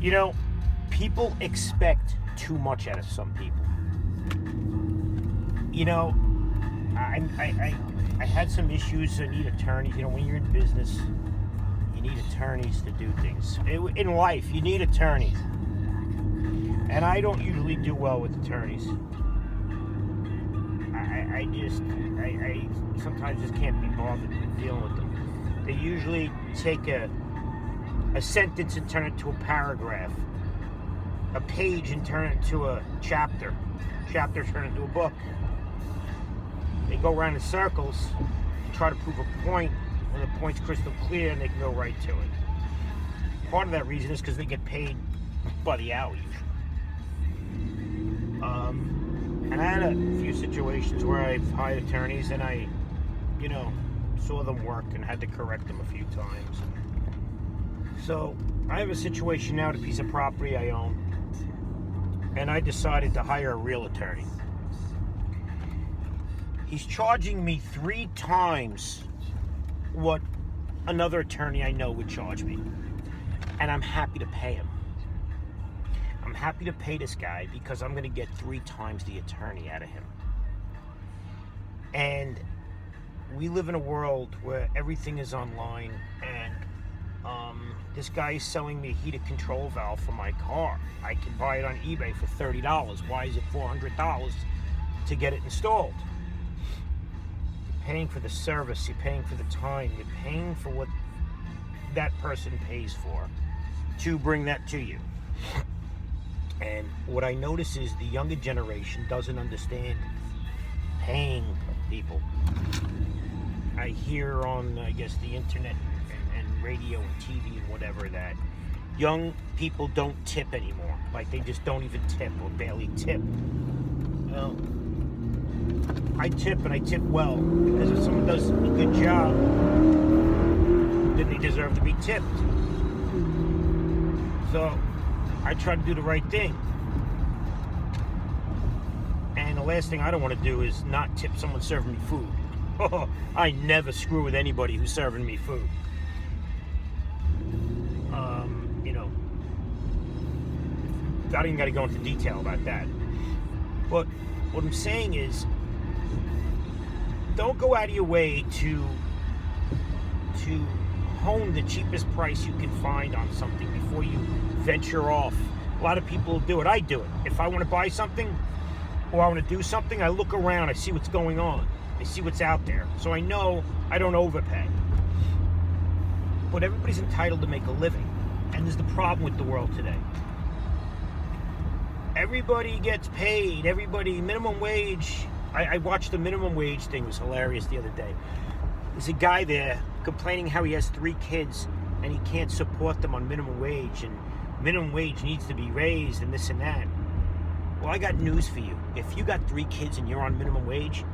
You know, people expect too much out of some people. You know, I had some issues. I need attorneys. You know, when you're in business, you need attorneys to do things. In life, you need attorneys. And I don't usually do well with attorneys. I sometimes just can't be bothered dealing with them. They usually take a sentence and turn it to a paragraph, a page and turn it into a chapter turn it into a book. They go around in circles to try to prove a point when the point's crystal clear and they can go right to it. Part of that reason is because they get paid by the hour usually. And I had a few situations where I've hired attorneys and I, saw them work and had to correct them a few times. So I have a situation now, a piece of property I own, and I decided to hire a real attorney. He's charging me 3 times what another attorney I know would charge me. And I'm happy to pay him. I'm happy to pay this guy because I'm going to get 3 times the attorney out of him. And we live in a world where everything is online, and this guy is selling me a heated control valve for my car. I can buy it on eBay for $30. Why is it $400 to get it installed? You're paying for the service, you're paying for the time, you're paying for what that person pays for to bring that to you. And what I notice is the younger generation doesn't understand paying people. I hear on, the internet and radio and TV and whatever that young people don't tip anymore. Like, they just don't even tip or barely tip. Well, I tip, and I tip well, because if someone does a good job, then they deserve to be tipped. So I try to do the right thing. And the last thing I don't want to do is not tip someone serving me food. I never screw with anybody who's serving me food. I don't even got to go into detail about that. But what I'm saying is, don't go out of your way to hone the cheapest price you can find on something before you venture off. A lot of people do it. I do it. If I want to buy something or I want to do something, I look around, I see what's going on, I see what's out there, so I know I don't overpay. But everybody's entitled to make a living, and there's the problem with the world today. Everybody gets paid. Minimum wage. I watched the minimum wage thing. It was hilarious the other day. There's a guy there complaining how he has 3 kids and he can't support them on minimum wage, and minimum wage needs to be raised and this and that. Well, I got news for you. If you got 3 kids and you're on minimum wage,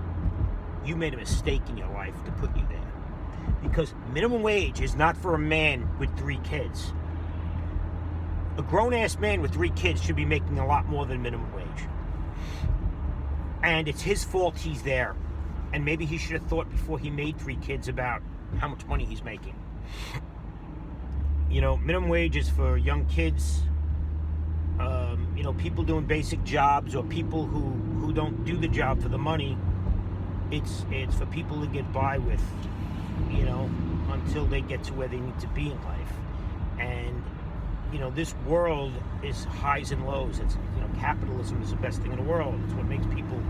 you made a mistake in your life to put you there. Because minimum wage is not for a man with 3 kids. A grown-ass man with 3 kids should be making a lot more than minimum wage. And it's his fault he's there. And maybe he should have thought before he made 3 kids about how much money he's making. Minimum wage is for young kids, people doing basic jobs, or people who don't do the job for the money. It's for people to get by with, until they get to where they need to be in life. And this world is highs and lows. It's, capitalism is the best thing in the world. It's what makes people,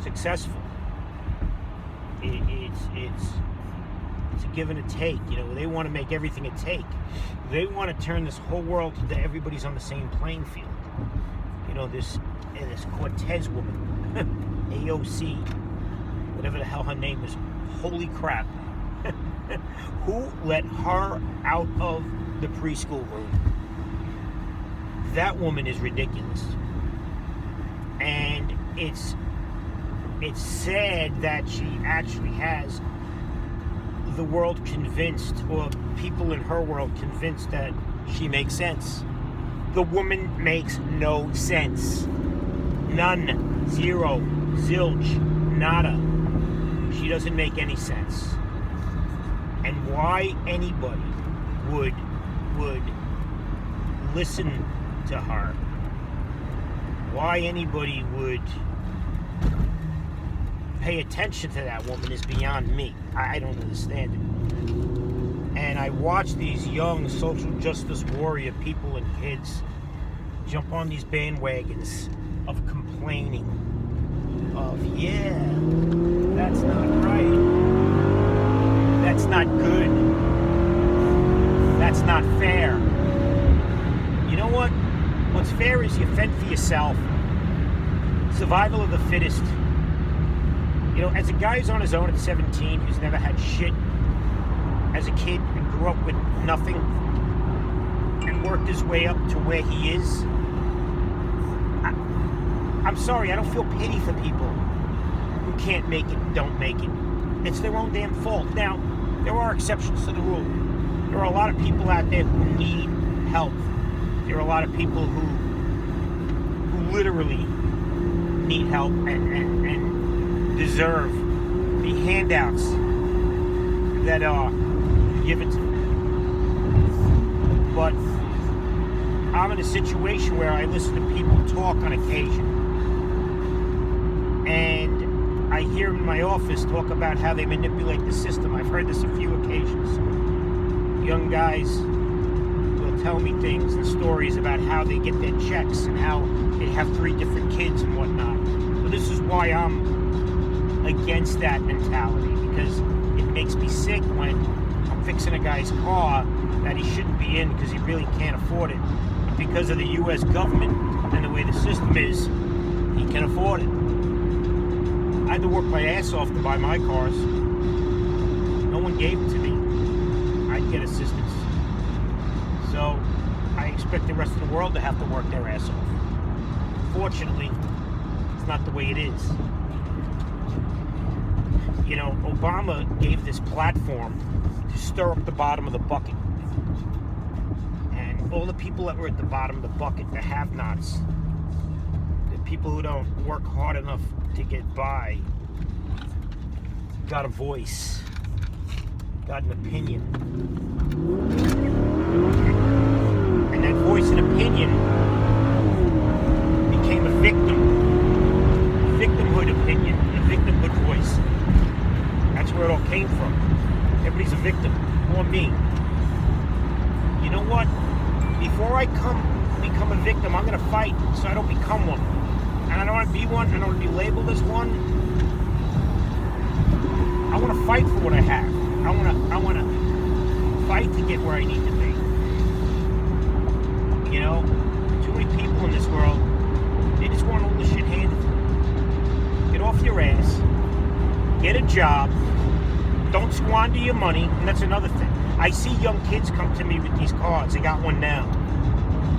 successful. It's a give and a take. They want to make everything a take. They want to turn this whole world to everybody's on the same playing field. This Cortez woman, AOC, whatever the hell her name is, holy crap. Who let her out of the preschool room? That woman is ridiculous. And it's sad that she actually has the world convinced, or people in her world convinced, that she makes sense. The woman makes no sense. None. Zero. Zilch. Nada. She doesn't make any sense. And why anybody would would listen to her, why anybody would pay attention to that woman is beyond me. I don't understand it. And I watch these young social justice warrior people and kids jump on these bandwagons of complaining, of, yeah, that's not right, that's not good, that's not fair. You know what? What's fair is you fend for yourself. Survival of the fittest. You know, as a guy who's on his own at 17, who's never had shit as a kid and grew up with nothing and worked his way up to where he is, I'm sorry, I don't feel pity for people who can't make it and don't make it. It's their own damn fault. Now, there are exceptions to the rule. There are a lot of people out there who need help. There are a lot of people who literally need help and deserve the handouts that are given to them. But I'm in a situation where I listen to people talk on occasion. And I hear them in my office talk about how they manipulate the system. I've heard this a few occasions. Young guys will tell me things and stories about how they get their checks and how they have 3 different kids and whatnot. So this is why I'm against that mentality, because it makes me sick when I'm fixing a guy's car that he shouldn't be in because he really can't afford it. But because of the U.S. government and the way the system is, he can afford it. I had to work my ass off to buy my cars. No one gave it to me. I'd get assistance. So I expect the rest of the world to have to work their ass off. Fortunately, it's not the way it is. You know, Obama gave this platform to stir up the bottom of the bucket. And all the people that were at the bottom of the bucket, the have-nots, the people who don't work hard enough to get by, got a voice, got an opinion. And that voice and opinion became a victimhood opinion, a victimhood voice. That's where it all came from. Everybody's a victim, or me. You know what? Before I become a victim, I'm gonna fight so I don't become one. And I don't want to be one, I don't want to be labeled as one. I want to fight for what I have. I want to fight to get where I need to be. You know, too many people in this world, they just want all the shit handed to them. Get off your ass, get a job, don't squander your money, and that's another thing. I see young kids come to me with these cards. They got one now.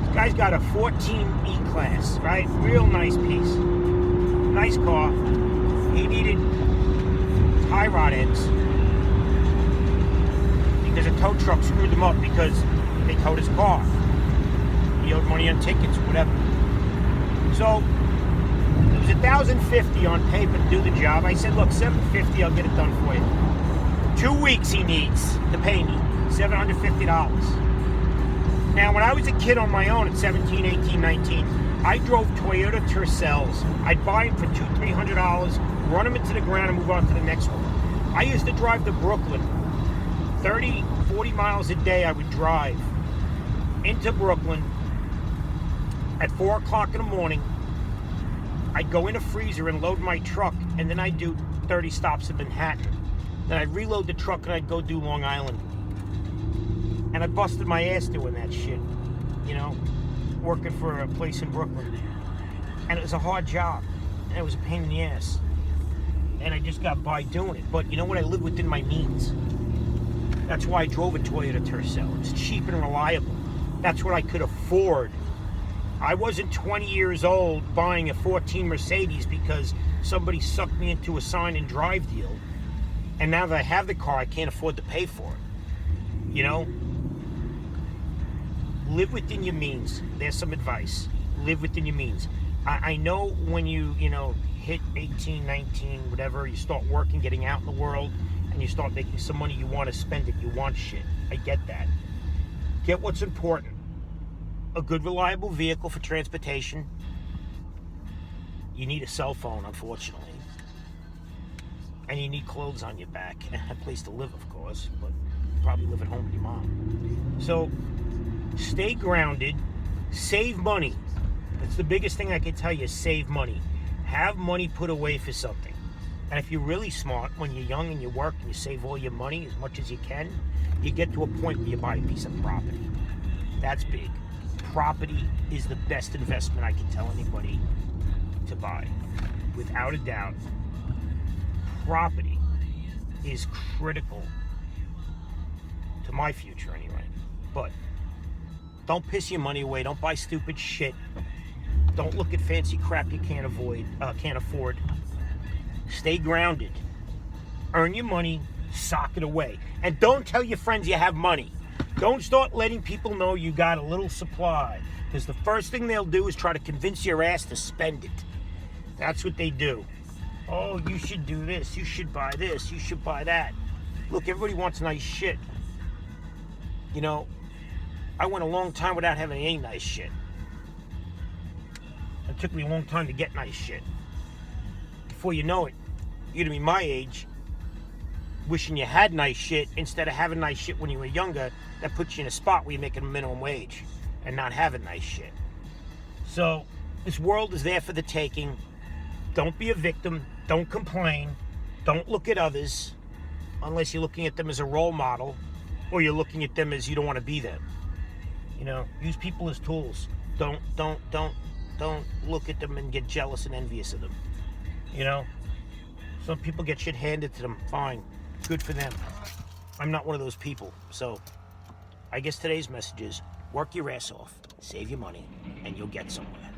This guy's got a 14 E-Class, right? Real nice piece. Nice car. He needed tie rod ends because a tow truck screwed them up because they towed his car. He owed money on tickets, whatever. So it was $1,050 on paper to do the job. I said, look, $750, I'll get it done for you. 2 weeks he needs to pay me $750. Now, when I was a kid on my own at 17, 18, 19, I drove Toyota Tercels. I'd buy them for $200, $300, run them into the ground and move on to the next one. I used to drive to Brooklyn. 30, 40 miles a day I would drive into Brooklyn at 4 o'clock in the morning. I'd go in a freezer and load my truck, and then I'd do 30 stops in Manhattan. Then I'd reload the truck and I'd go do Long Island. And I busted my ass doing that shit, you know, working for a place in Brooklyn. And it was a hard job, and it was a pain in the ass. And I just got by doing it. But you know what? I live within my means. That's why I drove a Toyota Tercel. It's cheap and reliable. That's what I could afford. I wasn't 20 years old buying a 14 Mercedes because somebody sucked me into a sign and drive deal. And now that I have the car, I can't afford to pay for it. You know? Live within your means. There's some advice. Live within your means. I know when you hit 18, 19, whatever, you start working, getting out in the world, and you start making some money, you want to spend it. You want shit. I get that. Get what's important. A good, reliable vehicle for transportation. You need a cell phone, unfortunately. And you need clothes on your back. And a place to live, of course. But you probably live at home with your mom. So, stay grounded. Save money. That's the biggest thing I can tell you, save money. Have money put away for something. And if you're really smart, when you're young and you work and you save all your money as much as you can, you get to a point where you buy a piece of property. That's big. Property is the best investment I can tell anybody to buy. Without a doubt, property is critical to my future anyway. But don't piss your money away. Don't buy stupid shit. Don't look at fancy crap you can't afford. Stay grounded. Earn your money. Sock it away. And don't tell your friends you have money. Don't start letting people know you got a little supply. Because the first thing they'll do is try to convince your ass to spend it. That's what they do. Oh, you should do this. You should buy this. You should buy that. Look, everybody wants nice shit. You know, I went a long time without having any nice shit. It took me a long time to get nice shit. Before you know it, you're gonna be my age, wishing you had nice shit instead of having nice shit when you were younger. That puts you in a spot where you're making a minimum wage and not having nice shit. So, this world is there for the taking. Don't be a victim. Don't complain. Don't look at others unless you're looking at them as a role model or you're looking at them as you don't want to be them. You know, use people as tools. Don't look at them and get jealous and envious of them. You know, some people get shit handed to them. Fine. Good for them. I'm not one of those people. So, I guess today's message is work your ass off, save your money, and you'll get somewhere.